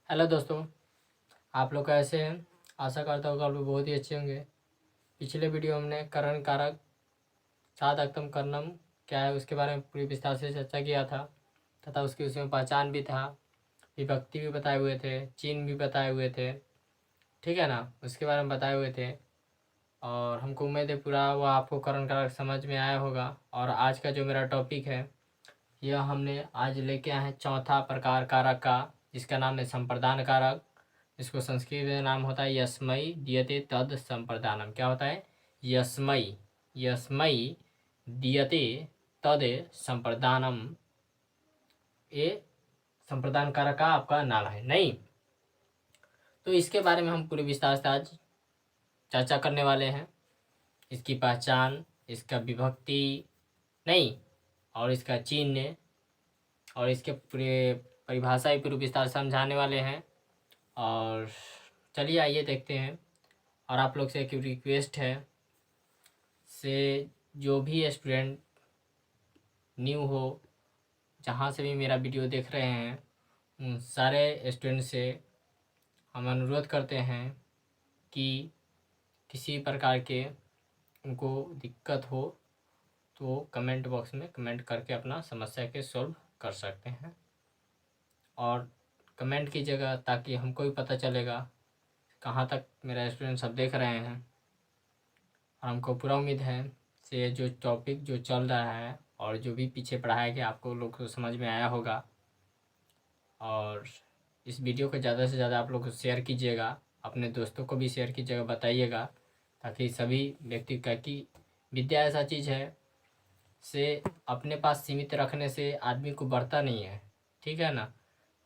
Hello दोस्तों, आप लोग कैसे हैं? आशा करता हूँ कि आप लोग बहुत ही अच्छे होंगे। पिछले वीडियो हमने करण कारक साधकतम कर्णम क्या है उसके बारे में पूरी विस्तार से चर्चा किया था तथा उसकी उसमें पहचान भी था, विभक्ति भी बताए हुए थे, चिन्ह भी बताए हुए थे। ठीक है ना, उसके बारे में बताए हुए थे और हमको उम्मीद है पूरा वो आपको करण कारक समझ में आया होगा। और आज का जो मेरा टॉपिक है यह हमने आज लेके आए हैं चौथा प्रकार कारक का, जिसका नाम है संप्रदान कारक। इसको संस्कृत में नाम होता है यस्मई दीयते तद संप्रदानम। क्या होता है? यस्मई यस्मई दीयते तद संप्रदानम। ये संप्रदान कारक का आपका नाम है नहीं। तो इसके बारे में हम पूरे विस्तार से आज चर्चा करने वाले हैं। इसकी पहचान, इसका विभक्ति नहीं, और इसका चिन्ह और इसके पूरे परिभाषा ही पूरे विस्तार से समझाने वाले हैं। और चलिए आइए देखते हैं। और आप लोग से एक रिक्वेस्ट है से जो भी स्टूडेंट न्यू हो, जहाँ से भी मेरा वीडियो देख रहे हैं, उन सारे स्टूडेंट से हम अनुरोध करते हैं कि किसी प्रकार के उनको दिक्कत हो तो कमेंट बॉक्स में कमेंट करके अपना समस्या के सॉल्व कर सकते हैं। और कमेंट कीजिएगा ताकि हमको भी पता चलेगा कहाँ तक मेरा स्टूडेंट सब देख रहे हैं। और हमको पूरा उम्मीद है से जो टॉपिक जो चल रहा है और जो भी पीछे पढ़ाया गया आपको लोग को समझ में आया होगा। और इस वीडियो को ज़्यादा से ज़्यादा आप लोग शेयर कीजिएगा, अपने दोस्तों को भी शेयर कीजिएगा, बताइएगा ताकि सभी व्यक्ति का कि विद्या ऐसा चीज़ है से अपने पास सीमित रखने से आदमी को बढ़ता नहीं है। ठीक है ना।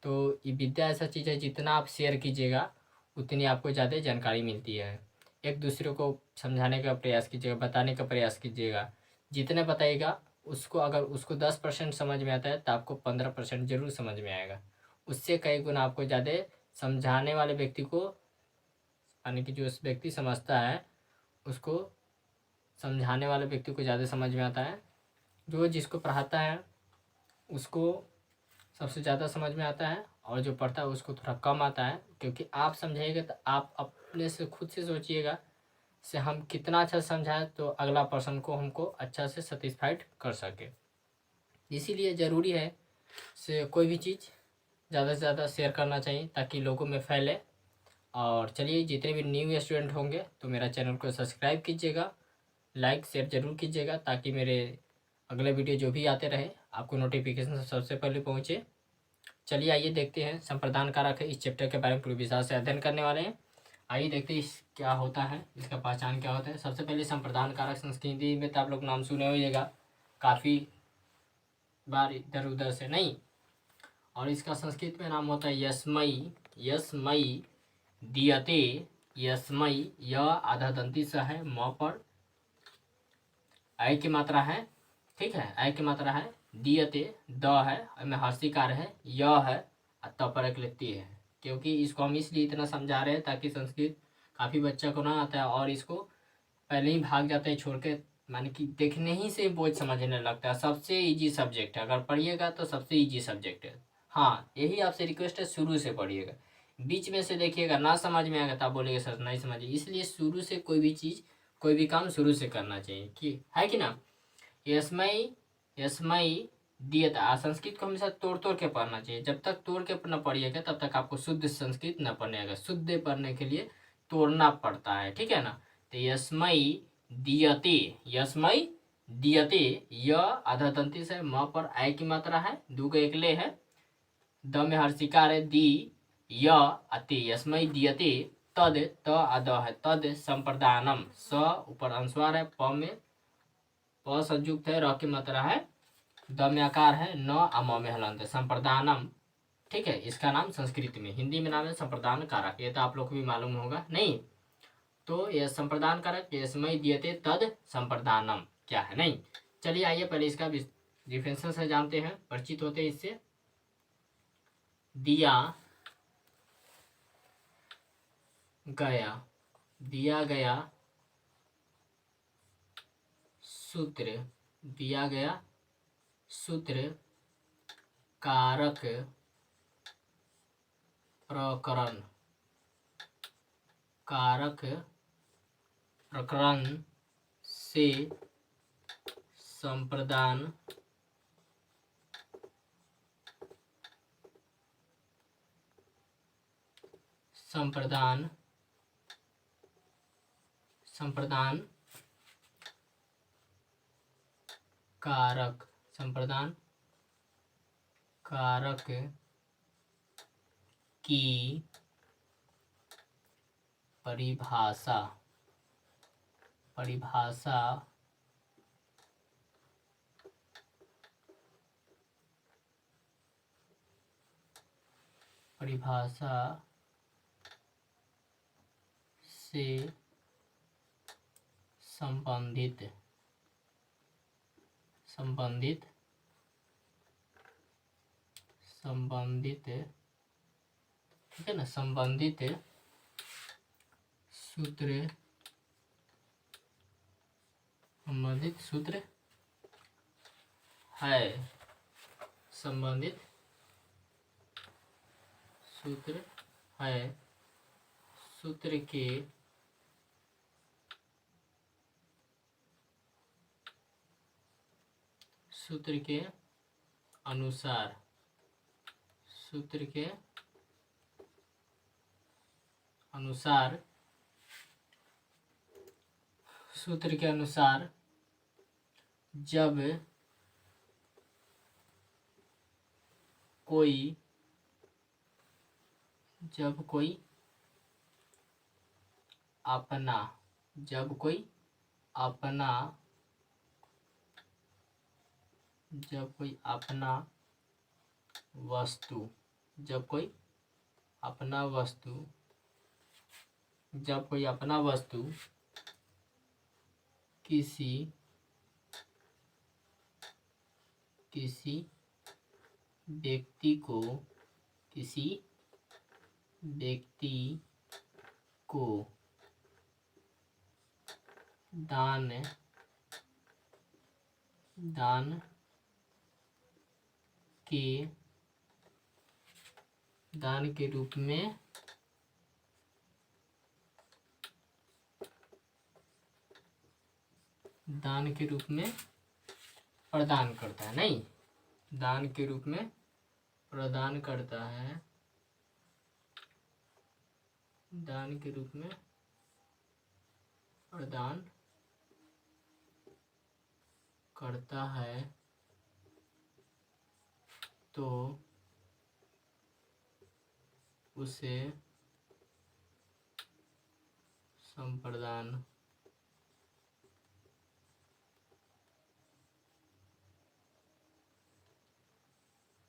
तो ये विद्या ऐसा चीज़ है, जितना आप शेयर कीजिएगा उतनी आपको ज़्यादा जानकारी मिलती है। एक दूसरे को समझाने का प्रयास कीजिएगा, बताने का प्रयास कीजिएगा। जितने बताइएगा उसको, अगर उसको 10% समझ में आता है तो आपको 15% जरूर समझ में आएगा। उससे कई गुना आपको ज़्यादा समझाने वाले व्यक्ति को, यानी कि जो उस व्यक्ति समझता है उसको समझाने वाले व्यक्ति को ज़्यादा समझ में आता है। जो जिसको पढ़ाता है उसको सबसे ज़्यादा समझ में आता है और जो पढ़ता है उसको थोड़ा कम आता है। क्योंकि आप समझाइएगा तो आप अपने से खुद से सोचिएगा से हम कितना अच्छा समझाएं तो अगला पर्सन को हमको अच्छा से सेटिस्फाइड कर सके। इसीलिए ज़रूरी है से कोई भी चीज़ ज़्यादा से ज़्यादा शेयर करना चाहिए ताकि लोगों में फैले। और चलिए, जितने भी न्यू स्टूडेंट होंगे तो मेरा चैनल को सब्सक्राइब कीजिएगा, लाइक शेयर ज़रूर कीजिएगा ताकि मेरे अगले वीडियो जो भी आते रहे आपको नोटिफिकेशन सबसे पहले पहुँचे। चलिए आइए देखते हैं संप्रदान कारक है, इस चैप्टर के बारे में पूरी विस्तार से अध्ययन करने वाले हैं। आइए देखते हैं इस क्या होता है, इसका पहचान क्या होता है। सबसे पहले संप्रदान कारक संस्कृति में तो आप लोग नाम सुने होइएगा काफ़ी बार इधर उधर से नहीं। और इसका संस्कृत में नाम होता है यस्मई यस्मई दियते। यस्मई यह आधा दंती सा है, म पर आय की मात्रा है। ठीक है, आय की मात्रा है। दियते द है, में हर्षिकार है, य है, त पर एक लिखती है। क्योंकि इसको हम इसलिए इतना समझा रहे हैं ताकि संस्कृत काफ़ी बच्चा को ना आता है और इसको पहले ही भाग जाते हैं छोड़ के, माने कि देखने ही से बोझ समझने लगता है। सबसे इजी सब्जेक्ट है, अगर पढ़िएगा तो सबसे इजी सब्जेक्ट है। हाँ, यही आपसे रिक्वेस्ट है, शुरू से पढ़िएगा। बीच में से देखिएगा ना समझ में आएगा तो आप बोलेंगे सर नहीं समझिए। इसलिए शुरू से कोई भी चीज़, कोई भी काम शुरू से करना चाहिए, कि है कि ना। यस्मई यस्मई दियता। संस्कृत को हमेशा तोड़ तोड़ के पढ़ना चाहिए। जब तक तोड़ के न पढ़िएगा तब तक आपको शुद्ध संस्कृत न पढ़ने। शुद्ध पढ़ने के लिए तोड़ना पड़ता है। ठीक है ना। तो यस्मई दियते, यस्मई दियते, य आधा तंती से, म पर आय की मात्रा है, दू का एक ले है, द में हर्षिकार है, दी य अति, यस्मई दियते तद, त आद है, तद संप्रदानम, स ऊपर अनुस्वार है, प में प संयुक्त है, र की मात्रा है, द में आकार है, न अम में हलंत है, संप्रदानम। ठीक है, इसका नाम संस्कृत में, हिंदी में नाम है संप्रदान कारक। ये तो आप लोग को भी मालूम होगा नहीं। तो यह संप्रदान कारक यस्मई दियते तद संप्रदानम क्या है नहीं। चलिए आइए पहले इसका डिफरेंशन से जानते हैं, परिचित होते हैं इससे। दिया गया, दिया गया सूत्र, दिया गया सूत्र कारक प्रकरण, कारक प्रकरण से संप्रदान, संप्रदान संप्रदान कारक, संप्रदान कारक की परिभाषा, परिभाषा परिभाषा से संबंधित, संबंधित संबंधित ठीक है ना, संबंधित सूत्र, संबंधित सूत्र है, संबंधित सूत्र है, सूत्र के सूत्र के अनुसार, सूत्र के अनुसार, सूत्र के अनुसार जब कोई, जब कोई अपना, जब कोई अपना, जब कोई अपना वस्तु, जब कोई अपना वस्तु, जब कोई अपना वस्तु किसी किसी व्यक्ति को, किसी व्यक्ति को दान, दान के, दान के रूप में, दान के रूप में प्रदान करता है, नहीं, दान के रूप में प्रदान करता है, दान के रूप में प्रदान करता है, तो उसे संप्रदान,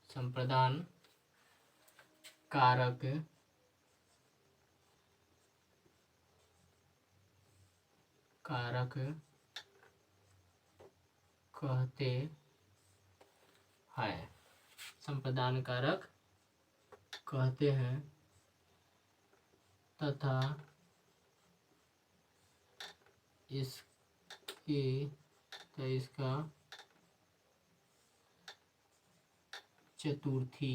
संप्रदान कारक कारक कहते हैं, संप्रदान कारक कहते हैं तथा इसके, तो इसका चतुर्थी,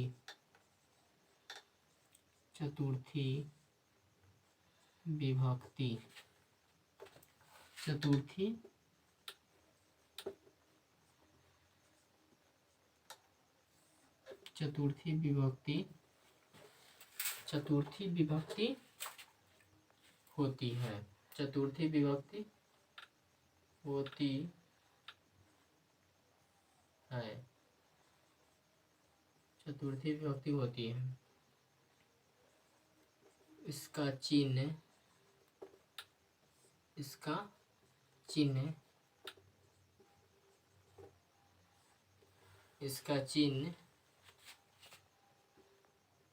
चतुर्थी विभक्ति, चतुर्थी चतुर्थी विभक्ति, चतुर्थी विभक्ति होती है, चतुर्थी विभक्ति होती है, चतुर्थी विभक्ति होती है। इसका चिन्ह, इसका चिन्ह, इसका चिन्ह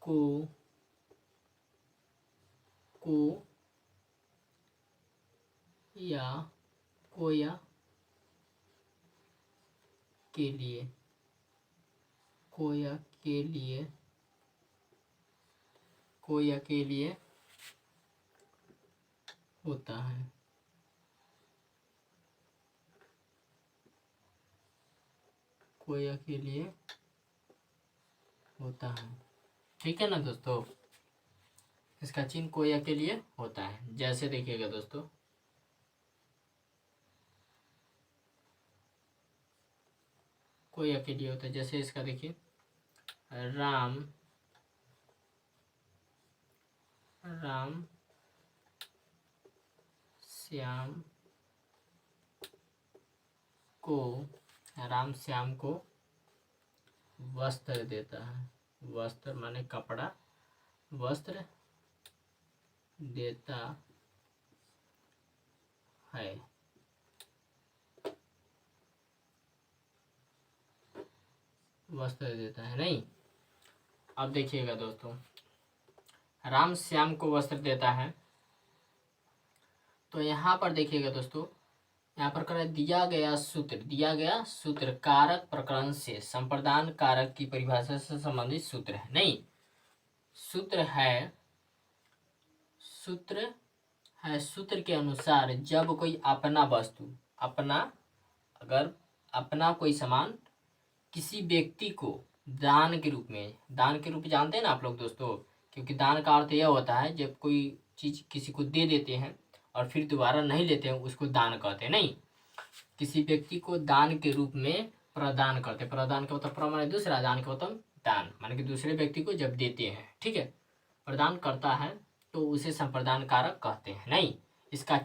को या कोया के लिए, कोया के लिए, कोया के लिए होता है, कोया के लिए होता है। ठीक है ना दोस्तों। इसका चिन्ह कोया के लिए होता है। जैसे देखिएगा दोस्तों, कोया के लिए होता है। जैसे इसका देखिए, राम राम श्याम को, राम श्याम को वस्त्र देता है। वस्त्र माने कपड़ा, वस्त्र देता है। वस्त्र देता है नहीं। अब देखिएगा दोस्तों, राम श्याम को वस्त्र देता है, तो यहाँ पर देखिएगा दोस्तों, यहाँ पर कर दिया गया सूत्र कारक प्रकरण से संप्रदान कारक की परिभाषा से संबंधित सूत्र है। नहीं, सूत्र है सूत्र के अनुसार जब कोई अपना वस्तु, अगर अपना कोई सामान किसी व्यक्ति को दान के रूप में जानते हैं ना आप लोग दोस्तों, क्योंकि दान का अर्थ यह होता है जब कोई चीज किसी को दे देते हैं और फिर दोबारा नहीं लेते हैं, उसको दान कहते हैं। नहीं, किसी व्यक्ति को दान के रूप में प्रदान करते हैं। प्रदान का मतलब प्र माने दूसरा, दान का मतलब दान माने कि दूसरे व्यक्ति को जब देते हैं, ठीक है, प्रदान करता है, तो उसे संप्रदान कारक कहते हैं। नहीं, इसका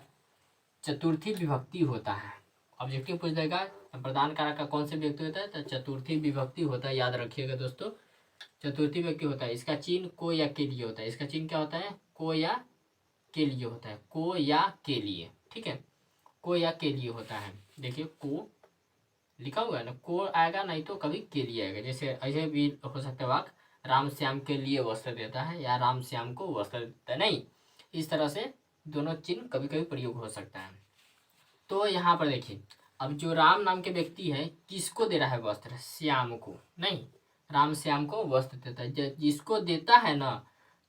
चतुर्थी विभक्ति होता है। ऑब्जेक्टिव पूछ देगा संप्रदान कारक का कौन से व्यक्ति होता है, तो चतुर्थी विभक्ति होता है। याद रखिएगा दोस्तों, चतुर्थी व्यक्ति होता है। इसका चिन्ह को या के लिए होता है। इसका चिन्ह क्या होता है, को या के लिए होता है। को या के लिए, ठीक है, को या के लिए होता है। देखिए को लिखा हुआ है ना, को आएगा, नहीं तो कभी के लिए आएगा। जैसे ऐसे भी हो सकता है वाक्य, राम श्याम के लिए वस्त्र देता है या राम श्याम को वस्त्र देता है। नहीं, इस तरह से दोनों चिन्ह कभी कभी प्रयोग हो सकता है। तो यहाँ पर देखिए, अब जो राम नाम के व्यक्ति है, किसको दे रहा है वस्त्र, श्याम को। नहीं, राम श्याम को वस्त्र देता है। जिसको देता है ना,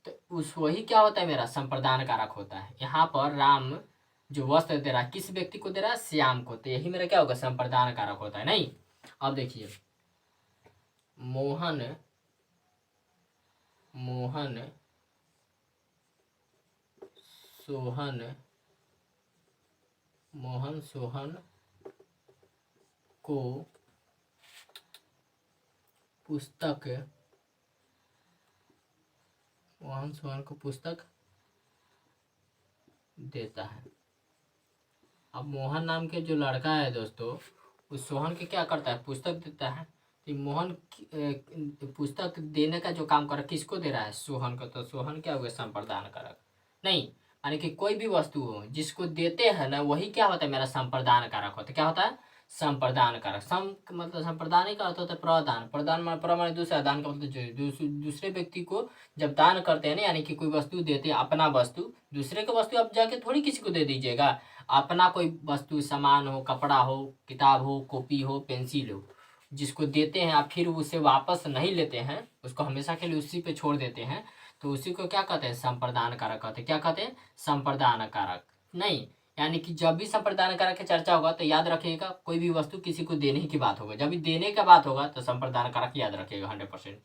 तो उस वही क्या होता है, मेरा संप्रदान कारक होता है। यहाँ पर राम जो वस्त्र दे रहा है, किस व्यक्ति को दे रहा है, श्याम को, तो यही मेरा क्या होगा, संप्रदान कारक होता है। नहीं, अब देखिए, मोहन सोहन को पुस्तक देता है। अब मोहन नाम के जो लड़का है दोस्तों, उस सोहन के क्या करता है, पुस्तक देता है। तो मोहन पुस्तक देने का जो काम कर रहा है, किसको दे रहा है, सोहन को, तो सोहन क्या हुआ, संप्रदान कारक। नहीं, यानी कि कोई भी वस्तु हो जिसको देते हैं ना, वही क्या होता है, मेरा संप्रदान कारक होता है। क्या होता है, संप्रदान कारक। मतलब संप्रदान का अर्थ होता है प्रदान। प्रदान मान प्र माने दूसरा, दान का मतलब दूसरे व्यक्ति को जब दान करते हैं ना, यानी कि कोई वस्तु देते हैं, अपना वस्तु, दूसरे का वस्तु आप जाके थोड़ी किसी को दे दीजिएगा। अपना कोई वस्तु, सामान हो, कपड़ा हो, किताब हो, कॉपी हो, पेंसिल हो, जिसको देते हैं आप फिर उसे वापस नहीं लेते हैं, उसको हमेशा के लिए उसी पे छोड़ देते हैं, तो उसी को क्या कहते हैं, संप्रदान कारक कहते हैं। क्या कहते हैं, संप्रदान कारक। नहीं, यानी कि जब भी संप्रदान कारक की चर्चा होगा तो याद रखिएगा, कोई भी वस्तु किसी को देने की बात होगा, जब भी देने का बात होगा तो संप्रदान कारक याद रखिएगा 100%,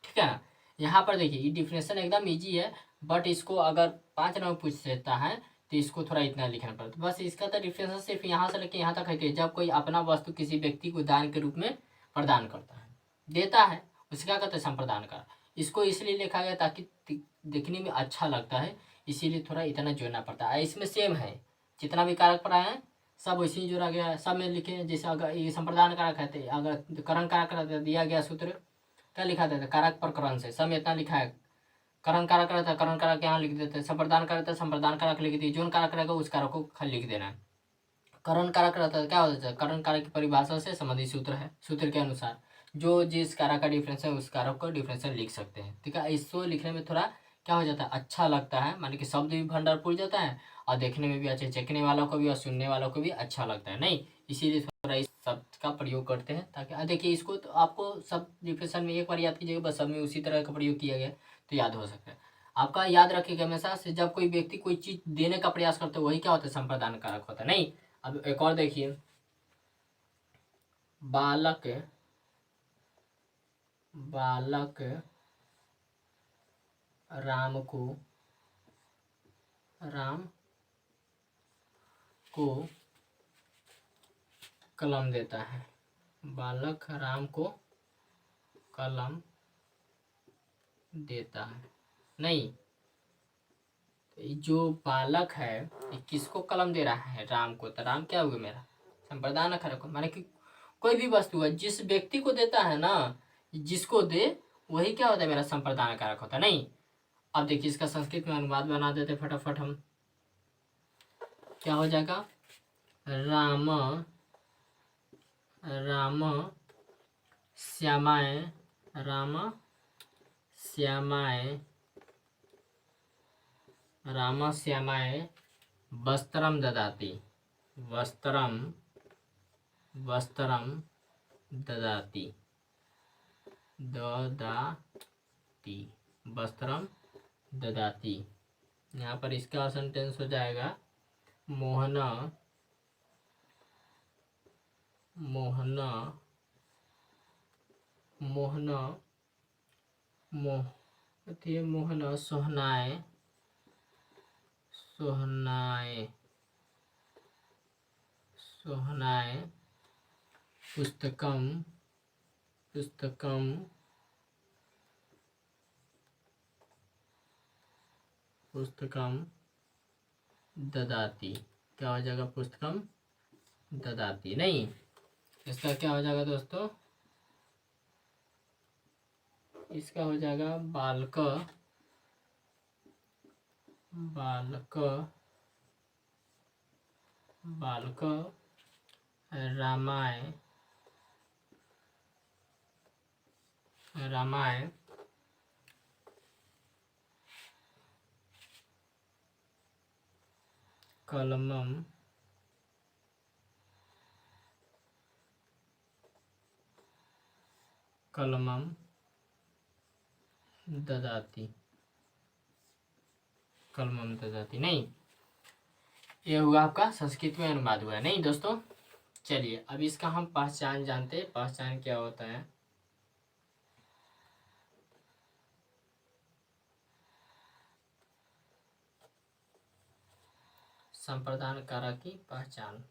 ठीक है ना। यहाँ पर देखिए, ये डिफिनेशन एकदम इजी है, बट इसको अगर 5 नंबर पूछ लेता है तो इसको थोड़ा इतना लिखना पड़ता है। बस इसका तो डिफिनेशन सिर्फ यहाँ से लेके यहाँ तक है कि जब कोई अपना वस्तु किसी व्यक्ति को दान के रूप में प्रदान करता है, देता है, उसे क्या कहते हैं, संप्रदान का। इसको इसलिए लिखा गया ताकि देखने में अच्छा लगता है, इसीलिए थोड़ा इतना जोड़ना पड़ता है। इसमें सेम है, जितना भी कारक पढ़ा है सब वैसे ही जोड़ा गया है, सब में लिखे। जैसे अगर ये संप्रदान कारक है, अगर करण कारक दिया गया सूत्र क्या लिखा था, कारक प्रकरण से, सब में इतना लिखा है। करण कारक रहता है, करण कारक यहाँ लिख देते हैं। संप्रदान कारक रहता है, संप्रदान कारक लिख दिए। जोन कारक रहेगा उस कारक को खाली लिख देना है। करण कारक रहता है, क्या होता है, करण कारक की परिभाषा से संबंधित सूत्र है। सूत्र के अनुसार जो जिस कारक का डिफरेंस है, उस कारक को डिफरेंशियल लिख सकते हैं, ठीक है। इसको लिखने में थोड़ा क्या हो जाता है, अच्छा लगता है, माने कि शब्द भी भंडारपुर जाता है और देखने में भी अच्छे, चखने वालों को भी और सुनने वालों को भी अच्छा लगता है। नहीं, इसीलिए थोड़ा इस शब्द का प्रयोग करते हैं, ताकि देखिए इसको तो आपको सब डिफिनेशन में एक बार याद कीजिएगा, बस सब में उसी तरह का प्रयोग किया गया तो याद हो सकता है आपका। याद रखिएगा हमेशा से, जब कोई व्यक्ति कोई चीज देने का प्रयास करते हैं, वही क्या होता है, संप्रदान कारक होता है। नहीं, अब एक और देखिए, बालक राम को राम को कलम देता है। बालक राम को कलम देता है। नहीं, जो बालक है ये किसको कलम दे रहा है? राम को। तो राम क्या हुआ मेरा? संप्रदान कारक माने कि कोई भी वस्तु है जिस व्यक्ति को देता है ना, जिसको दे वही क्या होता है? मेरा संप्रदान कारक होता है। नहीं, अब देखिए इसका संस्कृत में अनुवाद बना देते फटाफट हम। क्या हो जाएगा? राम राम श्यामाय, राम श्यामाय, राम श्यामाय वस्त्रम ददाति, वस्त्रम वस्त्रम ददाति, ददाति, वस्त्रम ददाति। यहाँ पर इसका सेंटेंस हो जाएगा मोहन मोहन मोहन मोहन सोहनाय सोहनाय सोहनाय पुस्तकम पुस्तकम पुस्तकम ददाति। क्या हो जाएगा? पुस्तकम ददाति। नहीं, इसका क्या हो जाएगा दोस्तों? इसका हो जाएगा बालक बालक बालक रामाय रामाय कलमम कलमम ददाति, कलमम ददाति। नहीं, ये हुआ आपका संस्कृत में अनुवाद हुआ। नहीं दोस्तों, चलिए अब इसका हम पहचान जानते हैं। पहचान क्या होता है? संप्रदान कारक की पहचान।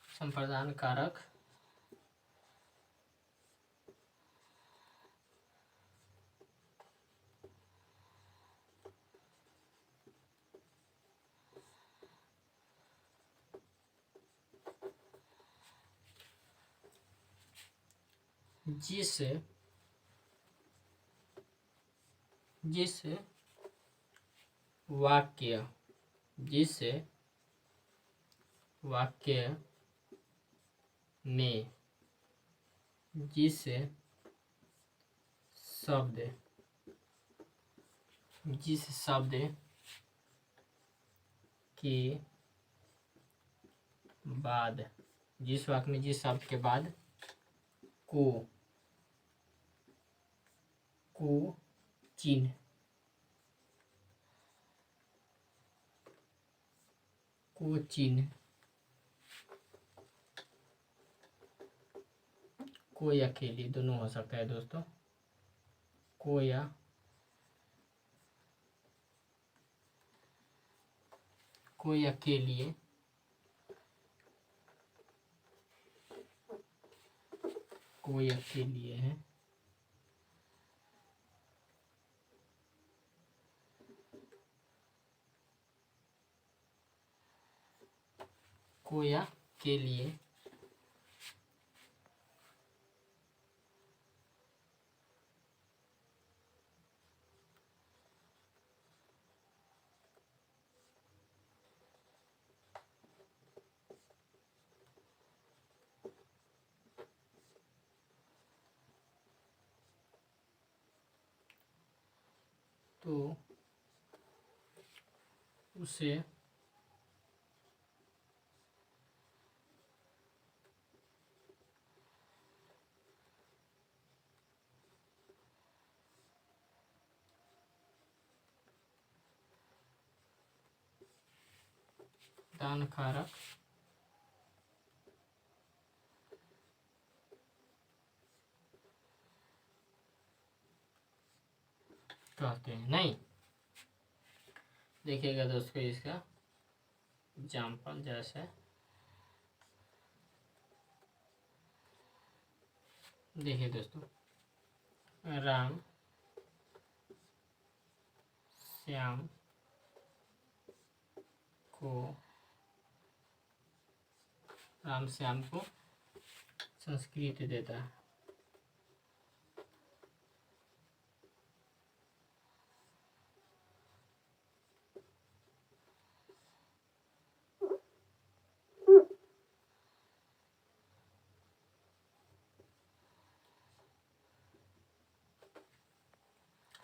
संप्रदान कारक जिस जिस वाक्य जिस वाक्य में जिस शब्द के बाद, जिस वाक्य में जिस शब्द के बाद को चिन्ह को या के लिए दोनों हो सकता है दोस्तों। को या के लिए है। को या के लिए तो उसे दान कारक कहते हैं। नहीं, देखिएगा दोस्तों इसका एग्जाम्पल, जैसे देखिए दोस्तों, राम श्याम को संस्कृत देता है।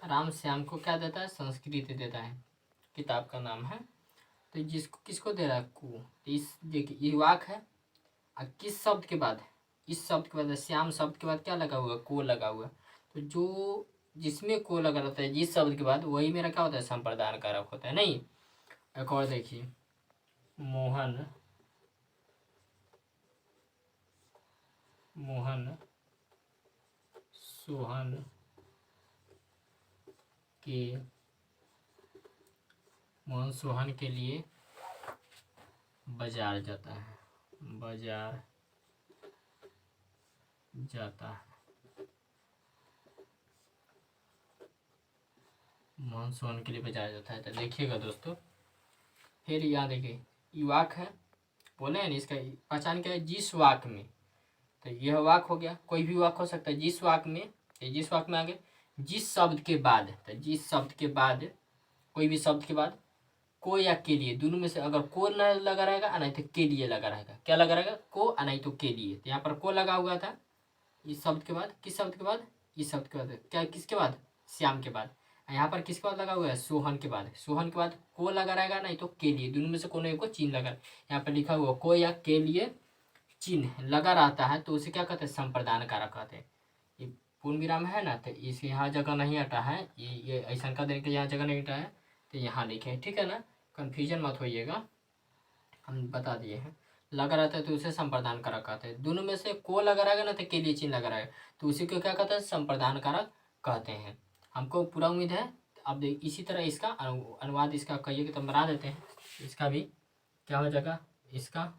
राम श्याम को क्या देता है? संस्कृत देता है, किताब का नाम है। तो जिसको किसको दे रहा है? को। तो इस देखिए ये वाक है, और किस शब्द के बाद? इस शब्द के बाद, श्याम शब्द के बाद क्या लगा हुआ है? को लगा हुआ है। तो जो जिसमें को लगा रहता है जिस शब्द के बाद, वही मेरा क्या होता है? संप्रदान कारक होता है। नहीं, एक और देखिए, मोहन सोहन के लिए बाजार जाता है। मोहन सोहन के लिए बाजार जाता है। तो देखिएगा दोस्तों, फिर यहाँ देखिए ये वाक है, बोले हैं ना, इसका पहचान क्या है? जिस वाक में। तो यह वाक हो गया, कोई भी वाक हो सकता है। जिस वाक में, आगे जिस शब्द के बाद, तो जिस शब्द के बाद, कोई भी शब्द के बाद को या के लिए, दोनों में से अगर को न लगा रहेगा, नहीं तो के लिए लगा रहेगा। क्या लगा रहेगा? को, नहीं तो के लिए। तो यहाँ पर को लगा हुआ था इस शब्द के बाद। किस शब्द के बाद? इस शब्द के बाद। क्या किसके बाद? श्याम के बाद। यहाँ पर किसके बाद लगा हुआ है? सोहन के बाद। सोहन के बाद को लगा रहेगा, नहीं तो के लिए, दोनों में से कोई को चिन्ह लगा। यहाँ पर लिखा हुआ को या के लिए चिन्ह लगा रहता है, तो उसे क्या कहते हैं? संप्रदान कारक कहते हैं। ये पूर्ण विराम है ना, तो इस यहाँ जगह नहीं हटा है, ये ऐसा का देने के यहाँ जगह नहीं हटा है, तो यहाँ लिखे, ठीक है ना, कन्फ्यूजन मत होइएगा, हम बता दिए हैं। लगा रहता है तो उसे संप्रदान कारक कहते हैं। दोनों में से को लगा रहेगा ना, तो के लिए चिन्ह लगा रहेगा, तो उसी को क्या कहते हैं? संप्रदान कारक कहते हैं। हमको पूरा उम्मीद है। अब देख, इसी तरह इसका अनुवाद इसका कहिए तो हम बना देते हैं। इसका भी क्या हो जाएगा? इसका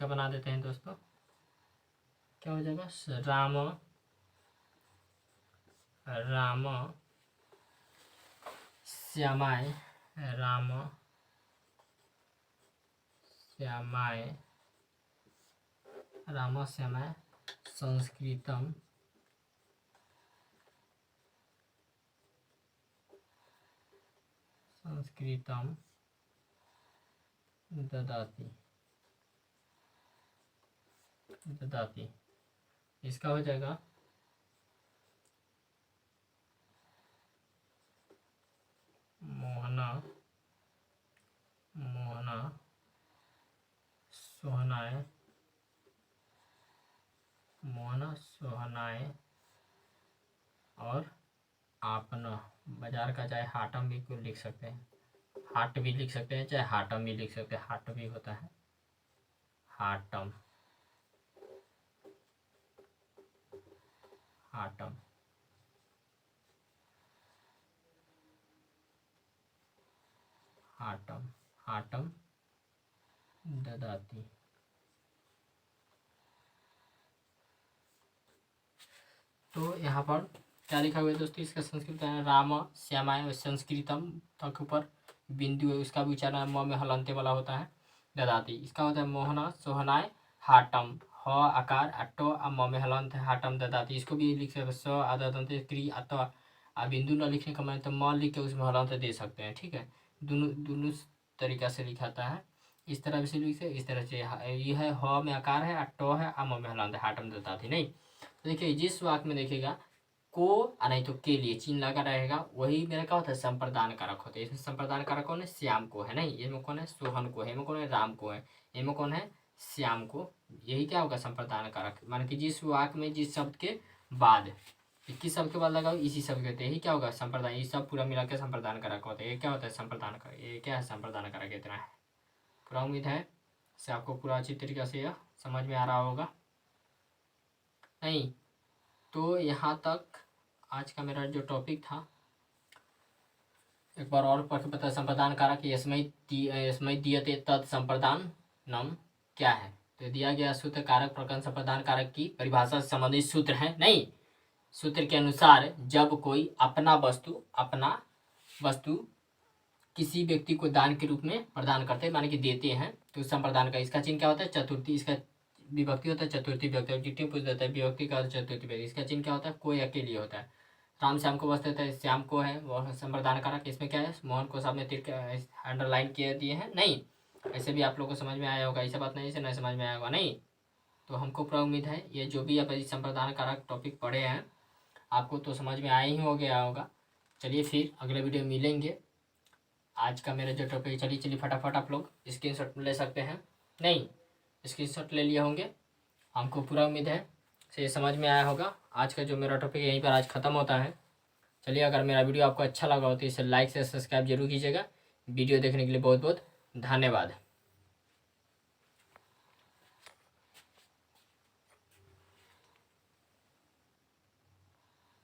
बना देते हैं दोस्तों। क्या हो जाएगा? राम श्यामाय संस्कृतम ददाति। इसका हो जाएगा मोहना सोहनाय और आपना। बाजार का चाहे हाटम भी कोई लिख सकते हैं, हाट भी लिख सकते हैं, चाहे हाटम भी लिख सकते हैं। हाट भी होता है, हाटम। ददाती। तो यहाँ पर क्या लिखा हुआ है दोस्तों? इसका संस्कृत है राम श्यामाय संस्कृतम, तक ऊपर बिंदु है, उसका भी उच्चारण म में हलंते वाला होता है। ददाती, इसका होता है मोहना सोहनाय हाटम। ह आकार अट्टो म में हलंत है, हाटम ददाती। इसको भी लिख सकते स आदंत क्री अथवा बिंदु न लिखने का मतलब तो म लिख के उसमें हलंत दे सकते हैं, ठीक है। दोनों तरीका से लिखाता है। इस तरह से लिख सकते, इस तरह से। यह है ह में आकार है, अट्टो है, म में हलंत है, हाटम ददाती। नहीं, देखिए जिस वाक्य में देखिएगा को नहीं तो के लिए चिन्ह लगा रहेगा, वही मेरा क्या होता है? संप्रदान कारक होता है। इसमें संप्रदान कारक कौन है? श्याम को है। नहीं, इसमें कौन है? सोहन को है। इसमें कौन है? राम को है। इसमें कौन है? श्याम को। यही क्या होगा? संप्रदान कारक। मान कि जिस वाक्य में जिस शब्द के बाद, 21 शब्द के बाद लगाओ इसी शब्द कहते हैं, यही क्या होगा संप्रदान, ये सब पूरा मिला के संप्रदान कारक होता है। ये क्या होता है संप्रदान कारक, ये क्या है संप्रदान कारक, इतना है पूरा। उम्मीद है इससे आपको पूरा अच्छी तरीके से यह समझ में आ रहा होगा। नहीं तो यहाँ तक आज का मेरा जो टॉपिक था, एक बार और पढ़ के बता। संप्रदान कारक यस्मै दीयते तत् संप्रदानम क्या है, तो दिया गया सूत्र कारक प्रकरण संप्रदान कारक की परिभाषा से संबंधित सूत्र है। नहीं, सूत्र के अनुसार जब कोई अपना वस्तु किसी व्यक्ति को दान के रूप में प्रदान करते हैं, माने कि देते हैं, तो संप्रदान का इसका चिन्ह क्या होता है चतुर्थी, इसका विभक्ति होता है चतुर्थी व्यक्ति, और चिट्ठी पूछ देता है विभक्ति का चतुर्थी व्यक्ति, इसका चिन्ह क्या होता है कोई अकेले होता है। राम श्याम को वस्तु देता है, श्याम को है वह संप्रदान कारक। इसमें क्या है मोहन को सामने तीर अंडरलाइन किए दिए हैं। नहीं, ऐसे भी आप लोगों को समझ में आया होगा, ऐसा बात नहीं से नहीं समझ में आया होगा। नहीं तो हमको पूरा उम्मीद है ये जो भी आप संप्रदान कारक टॉपिक पढ़े हैं आपको तो समझ में आया ही हो गया होगा। चलिए फिर अगले वीडियो मिलेंगे। आज का मेरा जो टॉपिक, चलिए फटाफट आप लोग स्क्रीनशॉट ले सकते हैं। नहीं, स्क्रीनशॉट ले लिए होंगे, हमको पूरा उम्मीद है से समझ में आया होगा। आज का जो मेरा टॉपिक यहीं पर आज ख़त्म होता है। चलिए अगर मेरा वीडियो आपको अच्छा लगा हो तो इसे लाइक से सब्सक्राइब जरूर कीजिएगा। वीडियो देखने के लिए बहुत बहुत धन्यवाद।